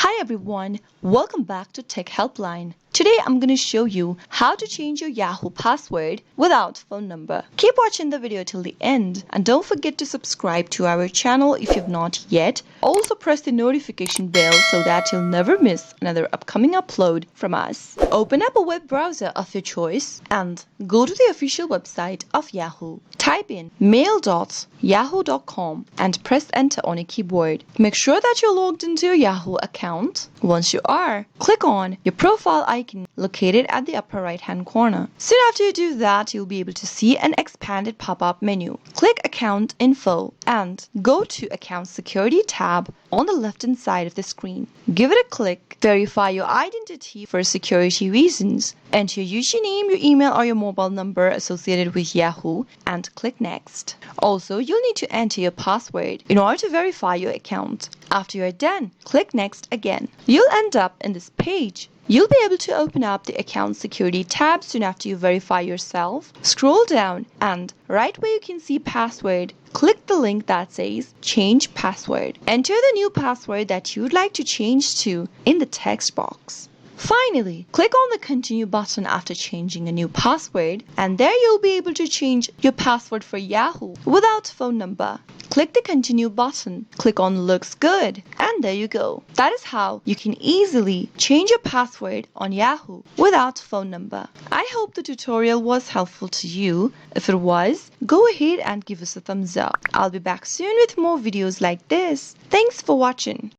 Hi everyone, welcome back to Tech Helpline. Today I'm going to show you how to change your Yahoo password without phone number. Keep watching the video till the end and don't forget to subscribe to our channel if you've not yet. Also press the notification bell so that you'll never miss another upcoming upload from us. Open up a web browser of your choice and go to the official website of Yahoo. Type in mail.yahoo.com and press enter on your keyboard. Make sure that you're logged into your Yahoo account. Once you are, click on your profile icon located at the upper right hand corner. Soon after you do that, you'll be able to see an expanded pop-up menu. Click Account Info and go to Account Security tab on the left hand side of the screen. Give it a click. Verify your identity for security reasons. Enter your username, your email or your mobile number associated with Yahoo and click Next. Also, you'll need to enter your password in order to verify your account. After you're done, click Next again. You'll end up in this page. You'll be able to open up the Account Security tab soon after you verify yourself. Scroll down and right where you can see Password, click the link that says Change Password. Enter the new password that you'd like to change to in the text box. Finally, click on the Continue button after changing a new password and there you'll be able to change your password for Yahoo without phone number. Click the Continue button, click on Looks Good, and there you go. That is how you can easily change your password on Yahoo without phone number. I hope the tutorial was helpful to you. If it was, go ahead and give us a thumbs up. I'll be back soon with more videos like this. Thanks for watching.